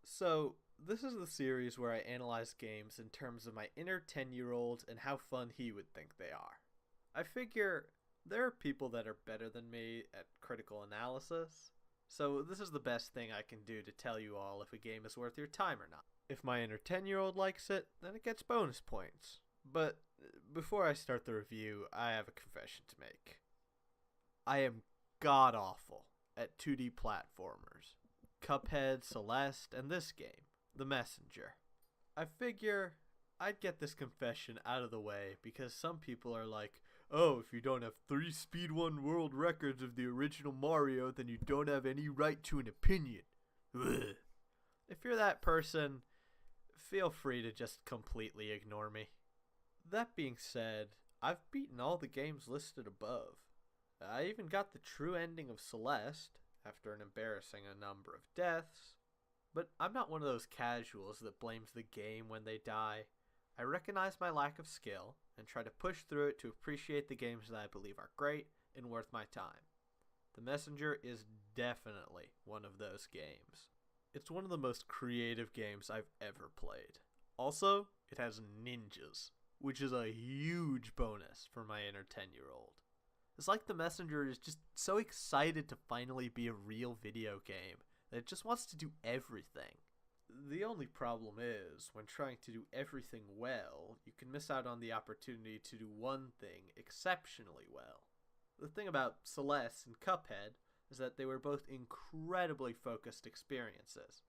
So, this is the series where I analyze games in terms of my inner 10-year-old and how fun he would think they are. I figure there are people that are better than me at critical analysis, so this is the best thing I can do to tell you all if a game is worth your time or not. If my inner 10-year-old likes it, then it gets bonus points. But before I start the review, I have a confession to make. I am god-awful at 2D platformers. Cuphead, Celeste, and this game, The Messenger. I figure I'd get this confession out of the way because some people are like, oh, if you don't have 3 Speed 1 world records of the original Mario, then you don't have any right to an opinion. Ugh. If you're that person, feel free to just completely ignore me. That being said, I've beaten all the games listed above. I even got the true ending of Celeste, after an embarrassing number of deaths. But I'm not one of those casuals that blames the game when they die. I recognize my lack of skill and try to push through it to appreciate the games that I believe are great and worth my time. The Messenger is definitely one of those games. It's one of the most creative games I've ever played. Also, it has ninjas, which is a huge bonus for my inner 10-year-old. It's like The Messenger is just so excited to finally be a real video game that it just wants to do everything. The only problem is, when trying to do everything well, you can miss out on the opportunity to do one thing exceptionally well. The thing about Celeste and Cuphead is that they were both incredibly focused experiences.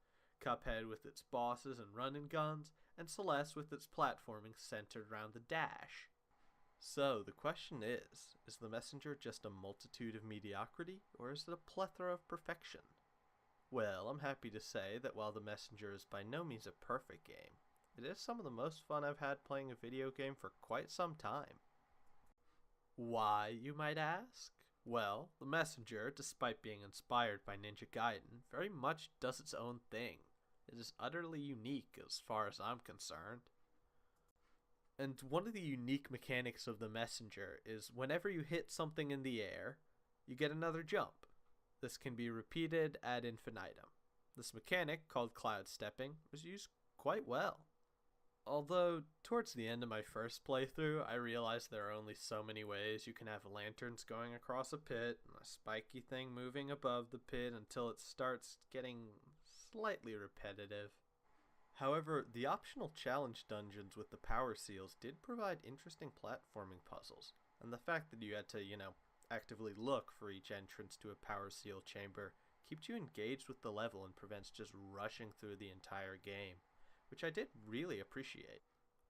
Cuphead with its bosses and run-and-guns, and Celeste with its platforming centered around the dash. So, the question is The Messenger just a multitude of mediocrity, or is it a plethora of perfection? Well, I'm happy to say that while The Messenger is by no means a perfect game, it is some of the most fun I've had playing a video game for quite some time. Why, you might ask? Well, The Messenger, despite being inspired by Ninja Gaiden, very much does its own thing. It is utterly unique as far as I'm concerned. And one of the unique mechanics of The Messenger is whenever you hit something in the air, you get another jump. This can be repeated ad infinitum. This mechanic, called cloud stepping, was used quite well. Although, towards the end of my first playthrough, I realized there are only so many ways you can have lanterns going across a pit, and a spiky thing moving above the pit until it starts getting slightly repetitive. However, the optional challenge dungeons with the power seals did provide interesting platforming puzzles, and the fact that you had to, actively look for each entrance to a power seal chamber keeps you engaged with the level and prevents just rushing through the entire game, which I did really appreciate.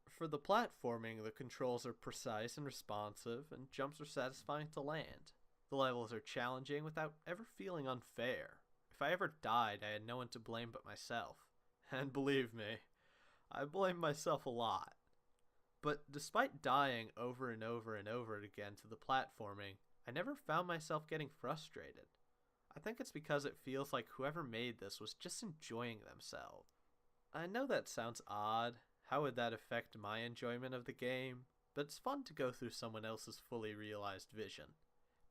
For the platforming, the controls are precise and responsive, and jumps are satisfying to land. The levels are challenging without ever feeling unfair. If I ever died, I had no one to blame but myself. And believe me, I blame myself a lot. But despite dying over and over and over again to the platforming, I never found myself getting frustrated. I think it's because it feels like whoever made this was just enjoying themselves. I know that sounds odd. How would that affect my enjoyment of the game? But it's fun to go through someone else's fully realized vision.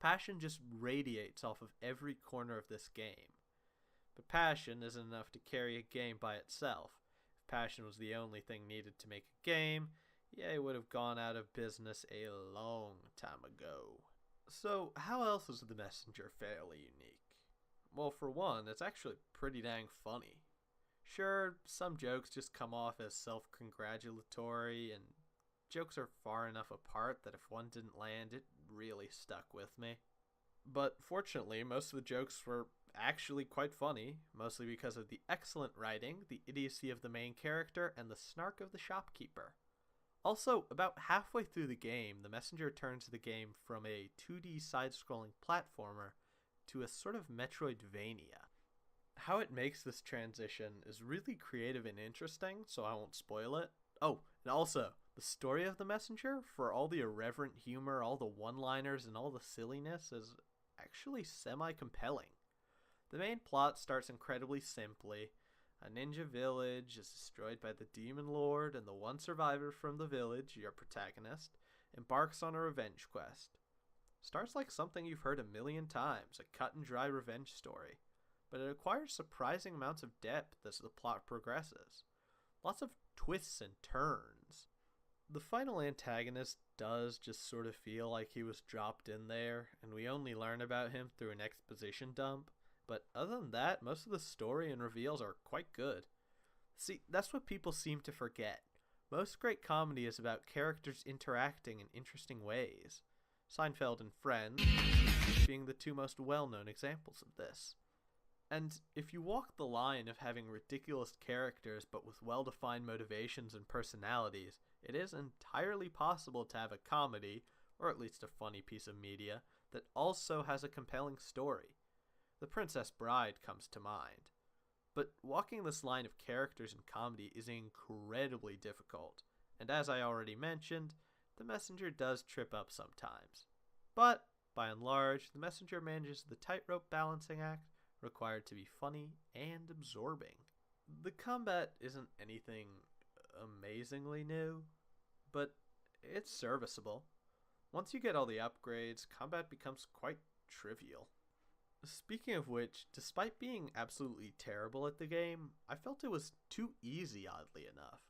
Passion just radiates off of every corner of this game. But passion isn't enough to carry a game by itself. If passion was the only thing needed to make a game, EA would have gone out of business a long time ago. So, how else is The Messenger fairly unique? Well, for one, it's actually pretty dang funny. Sure, some jokes just come off as self congratulatory, and jokes are far enough apart that if one didn't land, it really stuck with me. But fortunately, most of the jokes were actually quite funny, mostly because of the excellent writing, the idiocy of the main character, and the snark of the shopkeeper. Also, about halfway through the game, the messenger turns the game from a 2D side scrolling platformer to a sort of Metroidvania. How it makes this transition is really creative and interesting, so I won't spoil it. Oh, and also, the story of the messenger, for all the irreverent humor, all the one liners, and all the silliness, is actually semi compelling. The main plot starts incredibly simply. A ninja village is destroyed by the demon lord, and the one survivor from the village, your protagonist, embarks on a revenge quest. Starts like something you've heard a million times, a cut and dry revenge story, but it acquires surprising amounts of depth as the plot progresses. Lots of twists and turns. The final antagonist does just sort of feel like he was dropped in there, and we only learn about him through an exposition dump, but other than that, most of the story and reveals are quite good. See, that's what people seem to forget. Most great comedy is about characters interacting in interesting ways. Seinfeld and Friends being the two most well-known examples of this. And if you walk the line of having ridiculous characters but with well-defined motivations and personalities, it is entirely possible to have a comedy, or at least a funny piece of media, that also has a compelling story. The Princess Bride comes to mind. But walking this line of characters in comedy is incredibly difficult, and as I already mentioned, the messenger does trip up sometimes. But, by and large, the messenger manages the tightrope balancing act required to be funny and absorbing. The combat isn't anything amazingly new, but it's serviceable. Once you get all the upgrades, combat becomes quite trivial. Speaking of which, despite being absolutely terrible at the game, I felt it was too easy, oddly enough.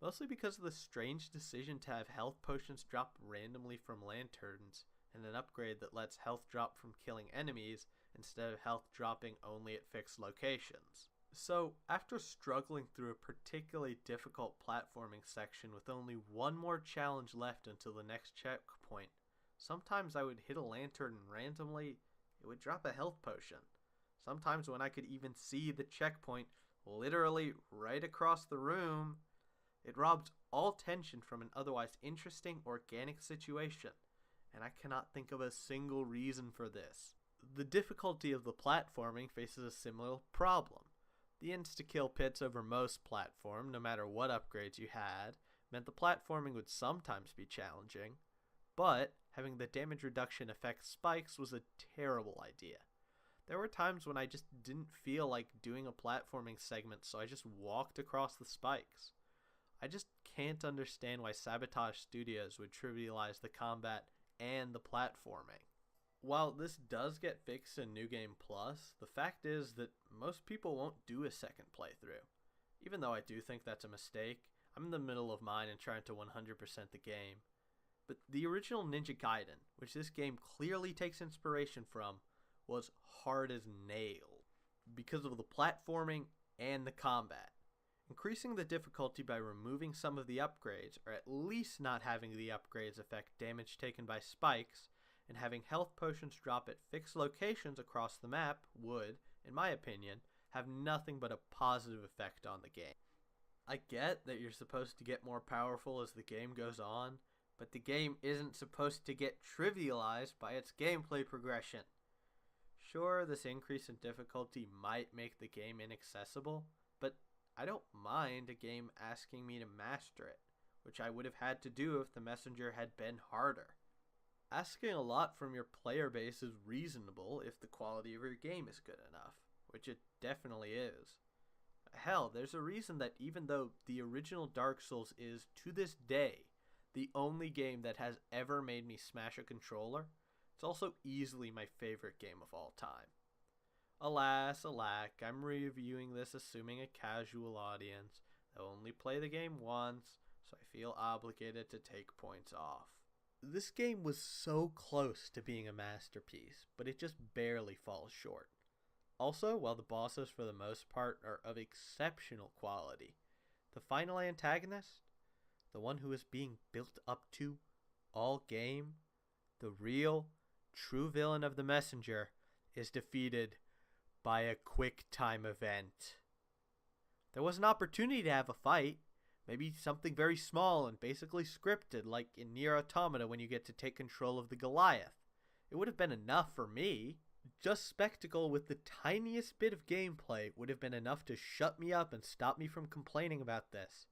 Mostly because of the strange decision to have health potions drop randomly from lanterns, and an upgrade that lets health drop from killing enemies instead of health dropping only at fixed locations. So, after struggling through a particularly difficult platforming section with only one more challenge left until the next checkpoint, sometimes I would hit a lantern and randomly it would drop a health potion. Sometimes when I could even see the checkpoint literally right across the room, it robbed all tension from an otherwise interesting, organic situation, and I cannot think of a single reason for this. The difficulty of the platforming faces a similar problem. The insta-kill pits over most platform, no matter what upgrades you had, meant the platforming would sometimes be challenging, but having the damage reduction effect spikes was a terrible idea. There were times when I just didn't feel like doing a platforming segment, so I just walked across the spikes. I just can't understand why Sabotage Studios would trivialize the combat and the platforming. While this does get fixed in New Game Plus, the fact is that most people won't do a second playthrough. Even though I do think that's a mistake, I'm in the middle of mine and trying to 100% the game. But the original Ninja Gaiden, which this game clearly takes inspiration from, was hard as nails because of the platforming and the combat. Increasing the difficulty by removing some of the upgrades, or at least not having the upgrades affect damage taken by spikes, and having health potions drop at fixed locations across the map would, in my opinion, have nothing but a positive effect on the game. I get that you're supposed to get more powerful as the game goes on, but the game isn't supposed to get trivialized by its gameplay progression. Sure, this increase in difficulty might make the game inaccessible, but I don't mind a game asking me to master it, which I would have had to do if the messenger had been harder. Asking a lot from your player base is reasonable if the quality of your game is good enough, which it definitely is. Hell, there's a reason that even though the original Dark Souls is, to this day, the only game that has ever made me smash a controller, it's also easily my favorite game of all time. Alas, alack, I'm reviewing this assuming a casual audience that will only play the game once, so I feel obligated to take points off. This game was so close to being a masterpiece, but it just barely falls short. Also, while the bosses for the most part are of exceptional quality, the final antagonist, the one who is being built up to all game, the real, true villain of the Messenger, is defeated by a quick time event. There was an opportunity to have a fight, maybe something very small and basically scripted, like in Nier Automata when you get to take control of the Goliath. It would have been enough for me. Just spectacle with the tiniest bit of gameplay would have been enough to shut me up and stop me from complaining about this.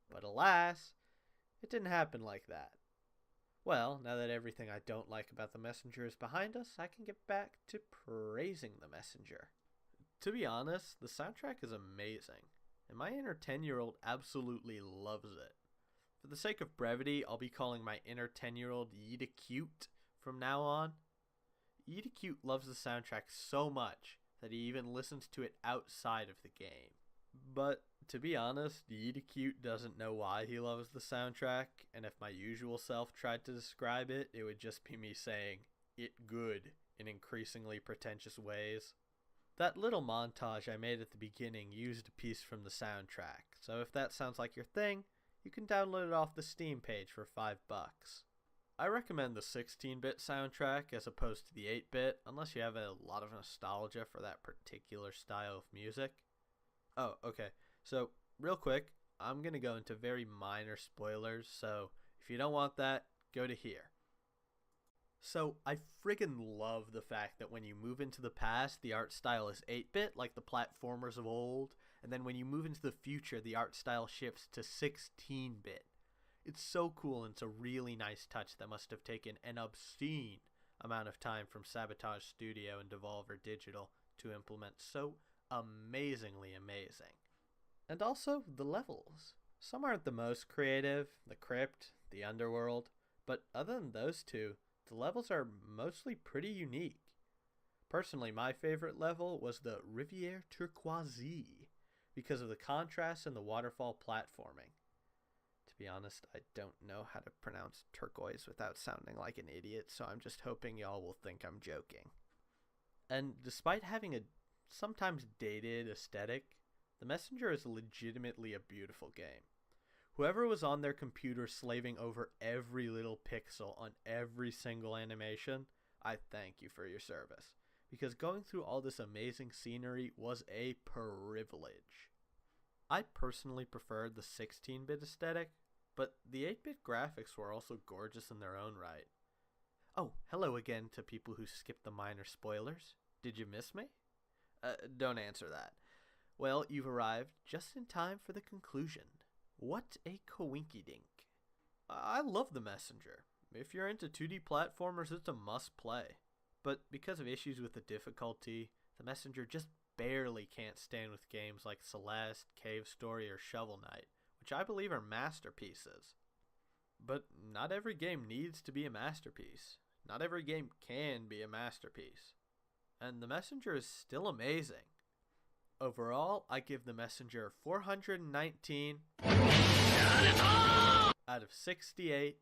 But alas, it didn't happen like that. Well, now that everything I don't like about the Messenger is behind us, I can get back to praising the Messenger. To be honest, the soundtrack is amazing, and my inner 10-year-old absolutely loves it. For the sake of brevity, I'll be calling my inner 10-year-old Yida Cute from now on. Yida Cute loves the soundtrack so much that he even listens to it outside of the game. But to be honest, Yida Cute doesn't know why he loves the soundtrack, and if my usual self tried to describe it, it would just be me saying, "It good," in increasingly pretentious ways. That little montage I made at the beginning used a piece from the soundtrack, so if that sounds like your thing, you can download it off the Steam page for $5. I recommend the 16-bit soundtrack as opposed to the 8-bit, unless you have a lot of nostalgia for that particular style of music. Oh, okay. So, real quick, I'm going to go into very minor spoilers, so if you don't want that, go to here. So, I friggin' love the fact that when you move into the past, the art style is 8-bit, like the platformers of old, and then when you move into the future, the art style shifts to 16-bit. It's so cool, and it's a really nice touch that must have taken an obscene amount of time from Sabotage Studio and Devolver Digital to implement so amazingly amazing. And also, the levels. Some aren't the most creative, the crypt, the underworld, but other than those two, the levels are mostly pretty unique. Personally, my favorite level was the Rivière Turquoise, because of the contrast and the waterfall platforming. To be honest, I don't know how to pronounce turquoise without sounding like an idiot, so I'm just hoping y'all will think I'm joking. And despite having a sometimes dated aesthetic, The Messenger is legitimately a beautiful game. Whoever was on their computer slaving over every little pixel on every single animation, I thank you for your service, because going through all this amazing scenery was a privilege. I personally preferred the 16-bit aesthetic, but the 8-bit graphics were also gorgeous in their own right. Oh, hello again to people who skipped the minor spoilers. Did you miss me? Don't answer that. Well, you've arrived just in time for the conclusion. What a coinkydink. I love The Messenger. If you're into 2D platformers, it's a must-play. But because of issues with the difficulty, The Messenger just barely can't stand with games like Celeste, Cave Story, or Shovel Knight, which I believe are masterpieces. But not every game needs to be a masterpiece. Not every game can be a masterpiece. And The Messenger is still amazing. Overall, I give The Messenger 419 out of 68